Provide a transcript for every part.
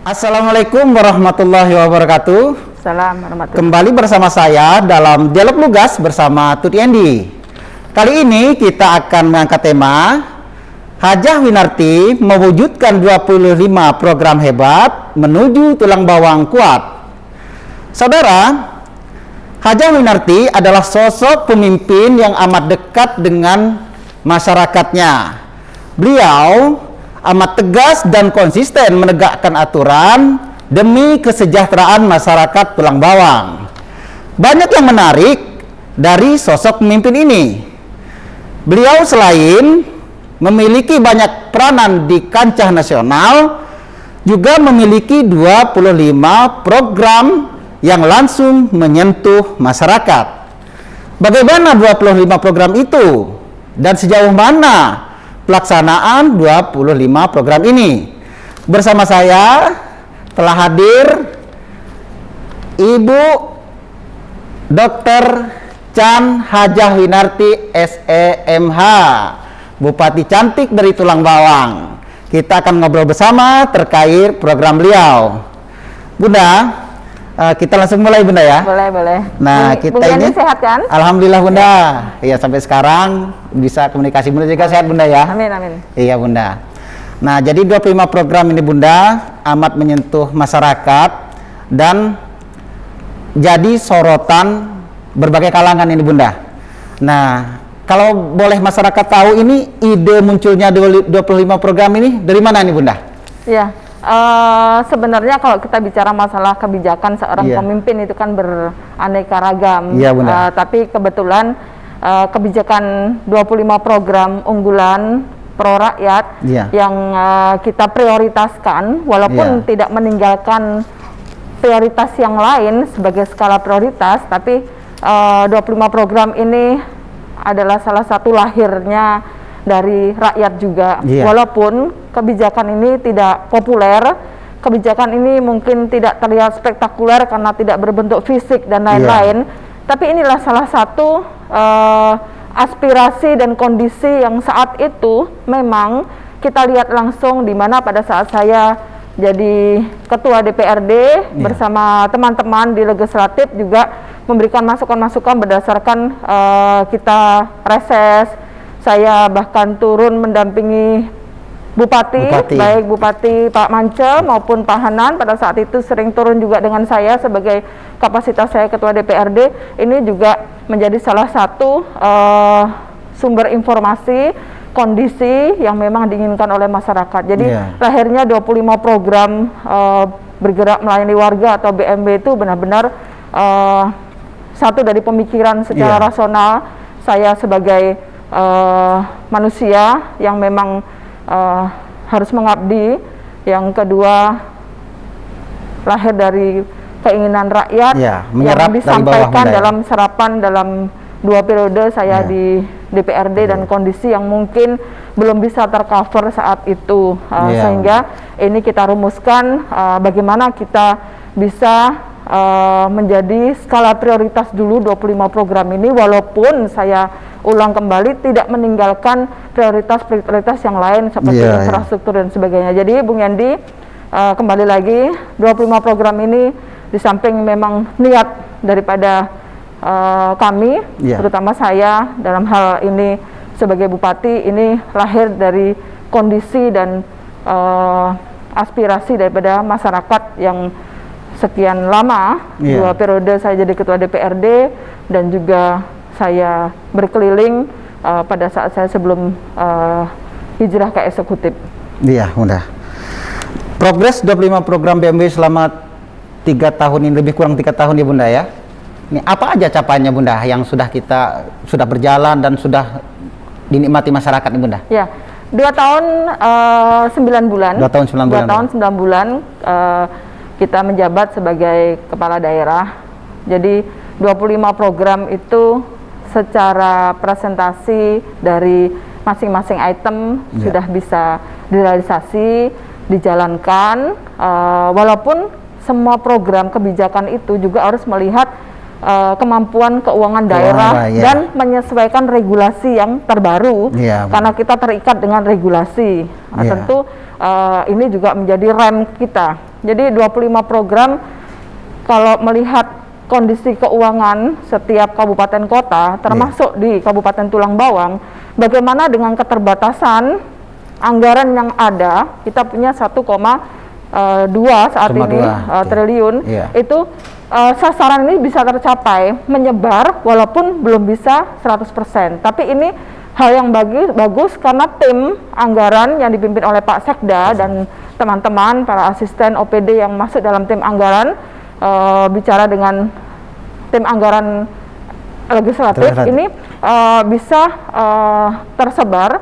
Assalamualaikum warahmatullahi wabarakatuh. Salam warahmatullahi. Kembali bersama saya dalam Dialog Lugas bersama Tuti Endi. Kali ini kita akan mengangkat tema Hajah Winarti mewujudkan 25 program hebat menuju tulang bawang kuat. Saudara, Hajah Winarti adalah sosok pemimpin yang amat dekat dengan masyarakatnya. Beliau amat tegas dan konsisten menegakkan aturan demi kesejahteraan masyarakat tulang bawang. Banyak yang menarik dari sosok pemimpin ini. Beliau selain memiliki banyak peranan di kancah nasional, juga memiliki 25 program yang langsung menyentuh masyarakat. Bagaimana 25 program itu dan sejauh mana pelaksanaan 25 program ini? Bersama saya telah hadir Ibu Dr. Chan Hajah Winarti SEMH, Bupati cantik dari Tulang Bawang. Kita akan ngobrol bersama terkait program beliau. Bunda, kita langsung mulai Bunda ya. Boleh. Nah, kita ini sehat kan? Alhamdulillah Bunda. Iya, sampai sekarang bisa komunikasi. Bunda juga sehat Bunda ya. Amin. Iya Bunda. Nah, jadi 25 program ini Bunda amat menyentuh masyarakat dan jadi sorotan berbagai kalangan ini Bunda. Nah, kalau boleh masyarakat tahu ini ide munculnya 25 program ini dari mana nih Bunda? Iya. Sebenarnya kalau kita bicara masalah kebijakan seorang pemimpin itu kan beraneka ragam. Iya Bunda. Tapi kebetulan kebijakan 25 program unggulan pro rakyat yang kita prioritaskan, walaupun tidak meninggalkan prioritas yang lain sebagai skala prioritas, tapi 25 program ini adalah salah satu lahirnya dari rakyat juga. Walaupun kebijakan ini tidak populer, kebijakan ini mungkin tidak terlihat spektakuler karena tidak berbentuk fisik dan lain-lain, tapi inilah salah satu aspirasi dan kondisi yang saat itu memang kita lihat langsung, di mana pada saat saya jadi ketua DPRD bersama teman-teman di legislatif juga memberikan masukan-masukan berdasarkan kita reses. Saya bahkan turun mendampingi Bupati, baik Bupati Pak Mance maupun Pak Hanan pada saat itu sering turun juga dengan saya sebagai kapasitas saya ketua DPRD. Ini juga menjadi salah satu sumber informasi kondisi yang memang diinginkan oleh masyarakat. Jadi lahirnya 25 program bergerak melayani warga atau BMW itu benar-benar satu dari pemikiran secara rasional saya sebagai manusia yang memang harus mengabdi. Yang kedua, lahir dari keinginan rakyat yang disampaikan dalam serapan dalam 2 periode saya di DPRD dan kondisi yang mungkin belum bisa tercover saat itu, sehingga ini kita rumuskan bagaimana kita bisa menjadi skala prioritas dulu 25 program ini, walaupun saya ulang kembali tidak meninggalkan prioritas yang lain seperti infrastruktur dan sebagainya. Jadi Bung Yandi, kembali lagi 25 program ini di samping memang niat daripada kami, terutama saya dalam hal ini sebagai Bupati, ini lahir dari kondisi dan aspirasi daripada masyarakat yang sekian lama, 2 periode saya jadi ketua DPRD dan juga saya berkeliling pada saat saya sebelum hijrah ke eksekutif. Iya, Bunda. Progres 25 program BMW selama 3 tahun ini, lebih kurang 3 tahun ya Bunda ya. Ini apa aja capaiannya Bunda yang sudah berjalan dan sudah dinikmati masyarakat nih Bunda? Ya, 2 tahun 9 bulan. 2 tahun 9 bulan. 2 tahun 9 bulan kita menjabat sebagai kepala daerah. Jadi 25 program itu secara presentasi dari masing-masing item sudah bisa direalisasi, dijalankan, walaupun semua program kebijakan itu juga harus melihat kemampuan keuangan daerah dan menyesuaikan regulasi yang terbaru, karena kita terikat dengan regulasi. Tentu ini juga menjadi rem kita Jadi 25 program kalau melihat kondisi keuangan setiap kabupaten kota, termasuk di Kabupaten Tulang Bawang, bagaimana dengan keterbatasan anggaran yang ada, kita punya 1,2 saat ini triliun, itu sasaran ini bisa tercapai, menyebar walaupun belum bisa 100%. Tapi ini hal yang bagus karena tim anggaran yang dipimpin oleh Pak Sekda dan teman-teman para asisten OPD yang masuk dalam tim anggaran, bicara dengan tim anggaran legislatif ini bisa tersebar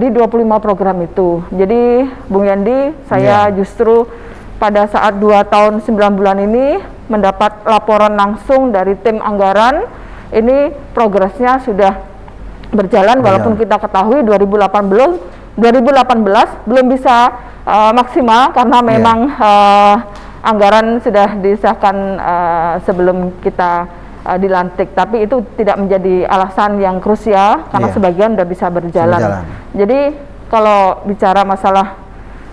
di 25 program itu. Jadi Bung Yandi, saya justru pada saat 2 tahun 9 bulan ini mendapat laporan langsung dari tim anggaran, ini progresnya sudah berjalan walaupun kita ketahui 2018 belum bisa maksimal karena memang anggaran sudah disahkan sebelum kita dilantik, tapi itu tidak menjadi alasan yang krusial karena sebagian sudah bisa berjalan. Jadi kalau bicara masalah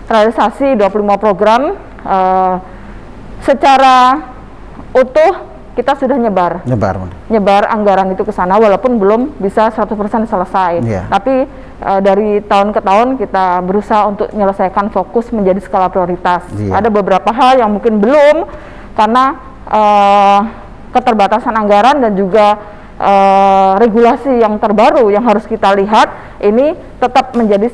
realisasi 25 program secara utuh kita sudah nyebar anggaran itu ke sana walaupun belum bisa 100% selesai. Tapi dari tahun ke tahun kita berusaha untuk menyelesaikan fokus menjadi skala prioritas. Ada beberapa hal yang mungkin belum karena keterbatasan anggaran dan juga regulasi yang terbaru yang harus kita lihat ini tetap menjadi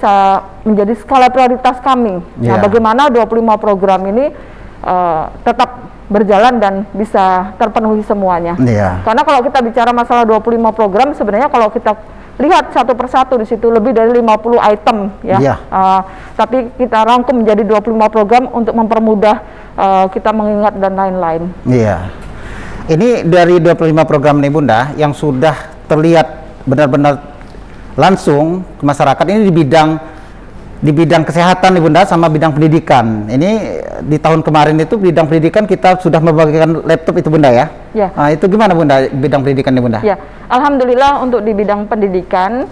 skala prioritas kami. Nah, bagaimana 25 program ini tetap berjalan dan bisa terpenuhi semuanya. Karena kalau kita bicara masalah 25 program, sebenarnya kalau kita lihat satu persatu di situ lebih dari 50 item tapi kita rangkum menjadi 25 program untuk mempermudah kita mengingat dan lain-lain. Ini dari 25 program nih Bunda yang sudah terlihat benar-benar langsung ke masyarakat ini di bidang kesehatan nih Bunda sama bidang pendidikan. Ini di tahun kemarin itu bidang pendidikan kita sudah membagikan laptop itu Bunda ya? Nah, itu gimana Bunda bidang pendidikan nih Bunda? Alhamdulillah untuk di bidang pendidikan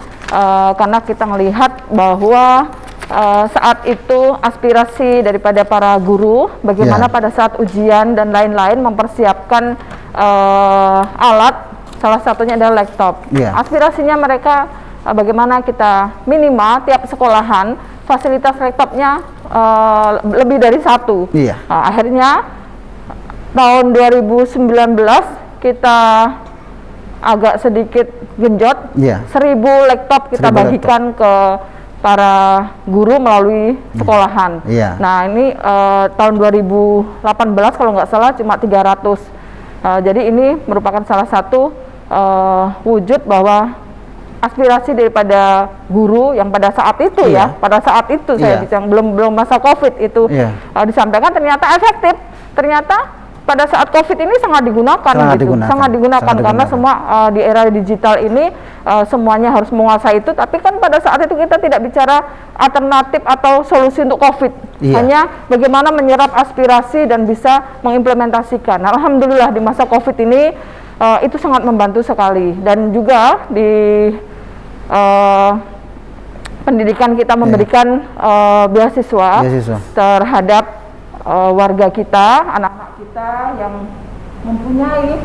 karena kita melihat bahwa saat itu aspirasi daripada para guru bagaimana pada saat ujian dan lain-lain mempersiapkan alat, salah satunya adalah laptop. Aspirasinya mereka bagaimana kita minimal tiap sekolahan fasilitas laptopnya lebih dari satu. Akhirnya tahun 2019 kita agak sedikit genjot, 1000 laptop kita bagikan ke para guru melalui sekolahan. Nah ini tahun 2018 kalau nggak salah cuma 300. Jadi ini merupakan salah satu wujud bahwa aspirasi daripada guru yang pada saat itu pada saat itu saya bilang belum masa COVID itu disampaikan ternyata efektif. Ternyata pada saat COVID ini sangat digunakan karena semua di era digital ini semuanya harus menguasai itu. Tapi kan pada saat itu kita tidak bicara alternatif atau solusi untuk COVID, hanya bagaimana menyerap aspirasi dan bisa mengimplementasikan. Alhamdulillah di masa COVID ini itu sangat membantu sekali, dan juga di pendidikan kita memberikan beasiswa terhadap warga kita, anak-anak kita yang mempunyai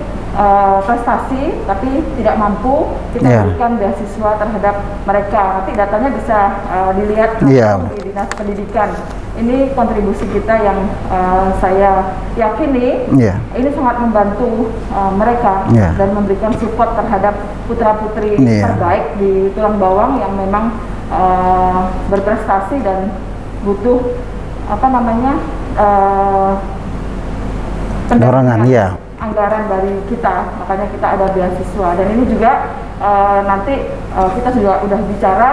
prestasi tapi tidak mampu, kita berikan beasiswa terhadap mereka. Nanti datanya bisa dilihat di Dinas Pendidikan. Ini kontribusi kita yang saya yakini ini sangat membantu mereka dan memberikan support terhadap putra-putri terbaik di Tulang Bawang yang memang berprestasi dan butuh pendorongan anggaran dari kita, makanya kita ada beasiswa. Dan ini juga nanti kita sudah bicara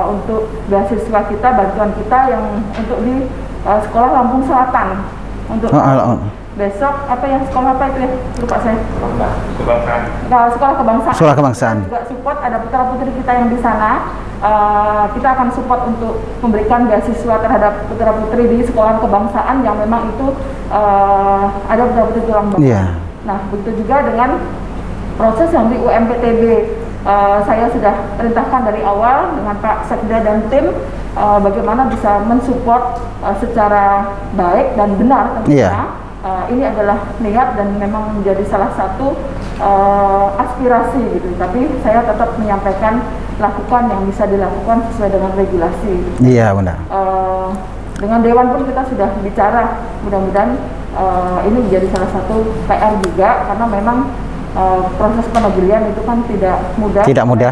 untuk beasiswa kita, bantuan kita yang untuk di sekolah Lampung Selatan untuk besok sekolah apa itu ya, lupa saya. Sekolah kebangsaan. Juga support ada putra-putri kita yang di sana. Kita akan support untuk memberikan beasiswa terhadap putra-putri di sekolah kebangsaan yang memang itu ada putra-putri Tulang Bawang. Nah, begitu juga dengan proses yang di UMPTB. Saya sudah perintahkan dari awal dengan Pak Sekda dan tim bagaimana bisa mensupport secara baik dan benar tentunya. Ini adalah niat dan memang menjadi salah satu aspirasi gitu. Tapi saya tetap menyampaikan lakukan yang bisa dilakukan sesuai dengan regulasi. Iya, benar. Dengan Dewan pun kita sudah bicara, mudah-mudahan ini menjadi salah satu PR juga karena memang proses penegelian itu kan tidak mudah. Tidak mudah.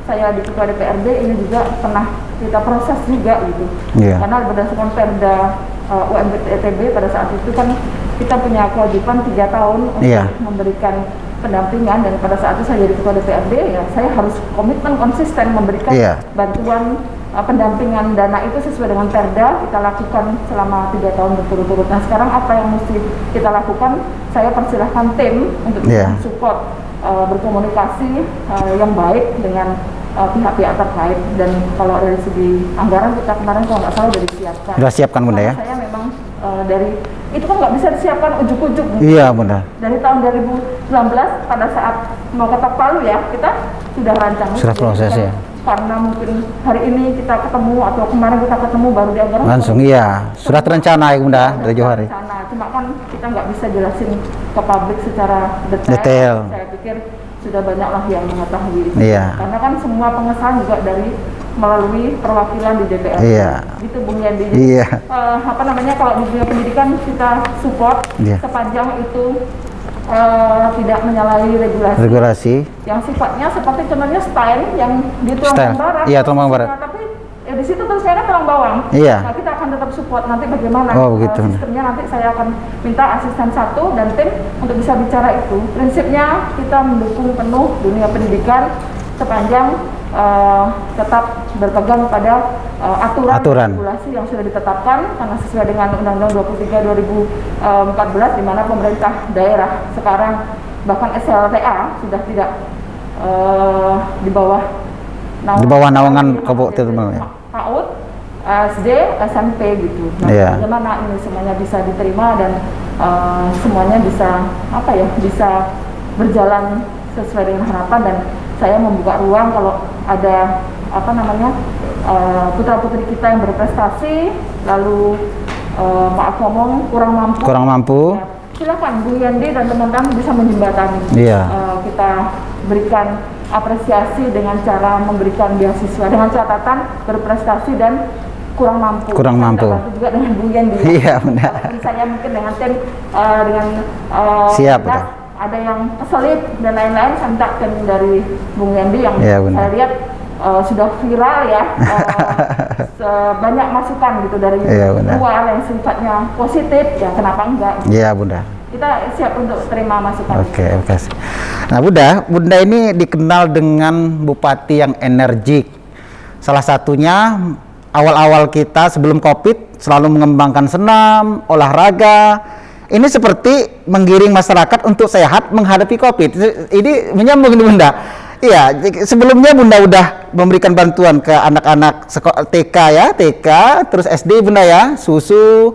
Saya di Ketua DPRD ini juga pernah kita proses juga gitu. Karena berdasarkan Perda UMT pada saat itu kan kita punya kewajiban 3 tahun untuk memberikan pendampingan, dan pada saat itu saya jadi Ketua DPRD ya saya harus komitmen konsisten memberikan bantuan pendampingan dana itu sesuai dengan Perda. Kita lakukan selama 3 tahun berturut-turut. Nah sekarang apa yang mesti kita lakukan? Saya persilahkan tim untuk support berkomunikasi yang baik dengan pihak-pihak terkait, dan kalau dari segi anggaran kita kemarin kalau nggak salah sudah disiapkan. Sudah siapkan Bunda ya? Saya memang dari itu kan nggak bisa disiapkan ujuk-ujuk. Iya Bunda. Dari tahun 2019 pada saat mau ketok palu ya kita sudah rancang. Sudah proses ya. Karena mungkin hari ini kita ketemu atau kemarin kita ketemu baru di anggaran. Langsung iya. Sudah terencana ya Bunda dari jauh hari. Cuma kan kita nggak bisa jelasin ke publik secara detail. Saya pikir sudah banyaklah yang mengetahui. Karena kan semua pengesahan juga dari melalui perwakilan di DPR. Gitu Bung Yandi. Apa namanya kalau di dunia pendidikan kita support sepanjang itu tidak menyalahi regulasi yang sifatnya seperti contohnya style yang di Tulang Barat. Tulang Barat. Tapi di situ terus saya tulang bawang. Nah, kita akan tetap support nanti bagaimana sistemnya, nanti saya akan minta asisten 1 dan tim untuk bisa bicara itu. Prinsipnya kita mendukung penuh dunia pendidikan sepanjang tetap berpegang pada aturan regulasi yang sudah ditetapkan karena sesuai dengan Undang-Undang 23 2014 di mana pemerintah daerah sekarang bahkan SLTA sudah tidak di bawah naungan Kabupaten PAUD, SD, SMP gitu. Nah, bagaimana ini semuanya bisa diterima dan semuanya bisa bisa berjalan sesuai dengan harapan, dan saya membuka ruang kalau ada putra-putri kita yang berprestasi lalu maaf ngomong kurang mampu. Ya, silakan Bu Yandi dan teman-teman bisa menjembatani. Kita berikan apresiasi dengan cara memberikan beasiswa dengan catatan berprestasi dan kurang mampu. Juga dengan Bung Yandi. Benar. Saya mungkin dengan tim siap. Ada yang keselip dan lain-lain, saya minta tim dari Bung Yandi yang saya lihat sudah viral ya. Banyak masukan gitu dari luar yang sifatnya positif, ya kenapa enggak? Iya Bunda. Kita siap untuk terima masukan. Oke, makasih. Nah Bunda ini dikenal dengan bupati yang energik. Salah satunya awal-awal kita sebelum COVID selalu mengembangkan senam, olahraga. Ini seperti menggiring masyarakat untuk sehat menghadapi COVID. Ini menyambung ini Bunda. Iya, sebelumnya Bunda udah memberikan bantuan ke anak-anak TK ya, terus SD Bunda ya, susu,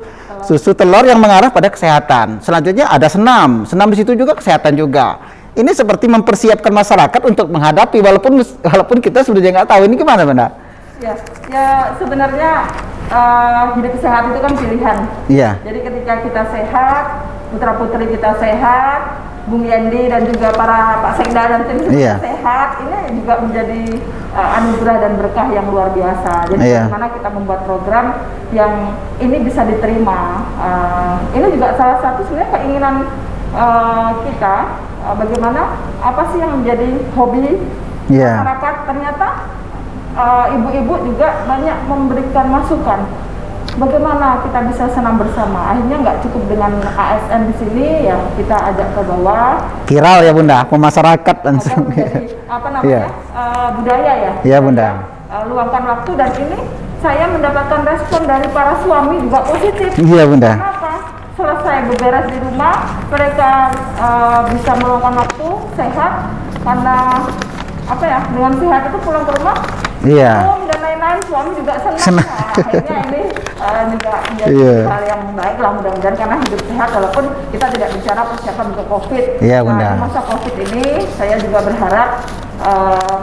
telur yang mengarah pada kesehatan. Selanjutnya ada senam di situ juga kesehatan juga. Ini seperti mempersiapkan masyarakat untuk menghadapi walaupun kita sebenarnya nggak tahu ini gimana Bunda. Ya sebenarnya hidup sehat itu kan pilihan. Jadi ketika kita sehat, putra-putri kita sehat, Bung Yandi dan juga para Pak Sekda dan tim sehat, ini juga menjadi anugerah dan berkah yang luar biasa. Jadi bagaimana kita membuat program yang ini bisa diterima. Ini juga salah satu sebenarnya keinginan kita, bagaimana apa sih yang menjadi hobi masyarakat. Ternyata ibu-ibu juga banyak memberikan masukan. Bagaimana kita bisa senam bersama? Akhirnya nggak cukup dengan ASN di sini, ya kita ajak ke bawah. Viral ya Bunda, masyarakat langsung. Jadi budaya ya. Iya Bunda. Luangkan waktu, dan ini saya mendapatkan respon dari para suami juga positif. Iya Bunda. Kenapa? Selesai beberes di rumah, mereka bisa meluangkan waktu sehat karena dengan sehat itu pulang ke rumah. Dan lain-lain, suami juga senang. Akhirnya ini juga menjadi hal yang baik lah, mudah-mudahan karena hidup sehat walaupun kita tidak bicara persiapan untuk COVID. Nah, di masa COVID ini saya juga berharap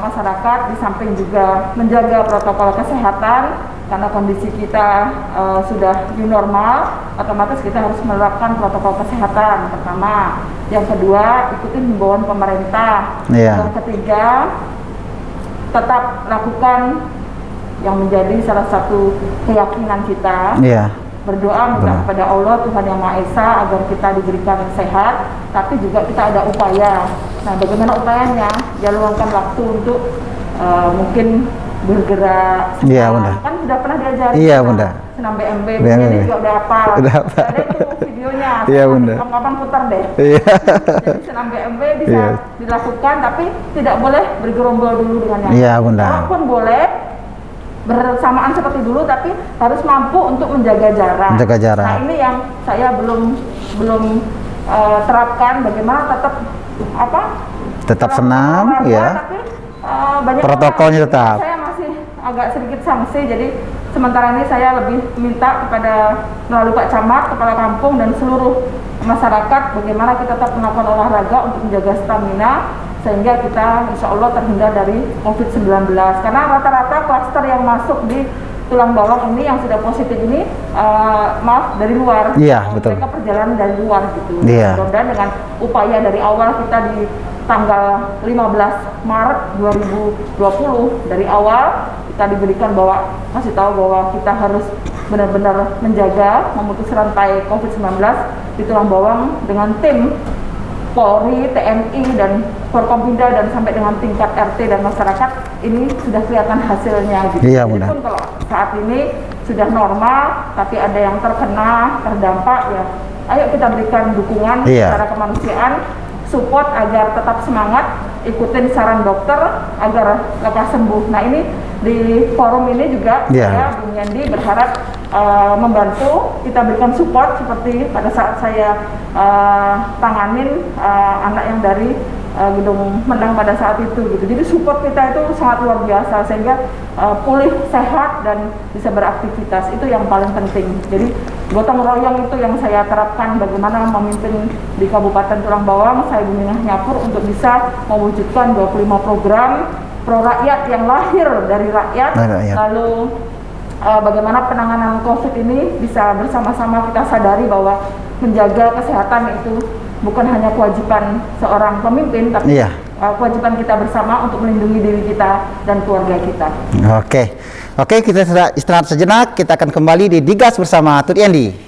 masyarakat, di samping juga menjaga protokol kesehatan, karena kondisi kita sudah new normal, otomatis kita harus menerapkan protokol kesehatan pertama. Yang kedua, ikutin himbauan pemerintah. Yang ketiga, tetap lakukan yang menjadi salah satu keyakinan kita. Berdoa minta kepada Allah Tuhan Yang Maha Esa agar kita diberikan sehat, tapi juga kita ada upaya. Nah, bagaimana upayanya? Ya, luangkan waktu untuk mungkin bergerak. Kan sudah pernah diajari. Senam BMB, ini juga udah hafal. Ada itu videonya. Kapan putar deh. Jadi senam BMB bisa dilakukan, tapi tidak boleh bergerombol dulu dengan yang lain. Walaupun boleh bersamaan seperti dulu, tapi harus mampu untuk menjaga jarak. Nah, ini yang saya belum terapkan, bagaimana tetap senam, tapi banyak protokolnya tetap. Saya masih agak sedikit sanksi, jadi sementara ini saya lebih minta kepada melalui Pak Camat, Kepala Kampung dan seluruh masyarakat bagaimana kita tetap melakukan olahraga untuk menjaga stamina, sehingga kita insya Allah terhindar dari COVID-19. Karena rata-rata klaster yang masuk di tulang bawang ini yang sudah positif ini dari luar. Mereka perjalanan dari luar gitu. Mudah-mudahan dengan upaya dari awal kita di tanggal 15 Maret 2020 dari awal kita diberikan kasih tahu bahwa kita harus benar-benar menjaga memutus rantai COVID-19 di tulang bawang dengan tim Polri, TNI, dan Forkompinda, dan sampai dengan tingkat RT dan masyarakat, ini sudah kelihatan hasilnya gitu. Walaupun kalau saat ini sudah normal, tapi ada yang terkena, terdampak, ya ayo kita berikan dukungan secara kemanusiaan, support agar tetap semangat, ikutin saran dokter agar lekas sembuh. Nah, ini di forum ini juga saya, Bung Yandi, berharap membantu kita berikan support seperti pada saat saya tanganin anak yang dari Gedung Mendang pada saat itu gitu. Jadi support kita itu sangat luar biasa, sehingga pulih sehat dan bisa beraktivitas, itu yang paling penting. Jadi gotong royong itu yang saya terapkan, bagaimana memimpin di Kabupaten Tulang Bawang, saya di Minah Nyapur, untuk bisa mewujudkan 25 program pro rakyat yang lahir dari rakyat. Lalu bagaimana penanganan COVID ini bisa bersama-sama kita sadari bahwa menjaga kesehatan itu bukan hanya kewajiban seorang pemimpin, tapi kewajiban kita bersama untuk melindungi diri kita dan keluarga kita. Oke, kita istirahat sejenak. Kita akan kembali di Digas bersama Tuti Andi.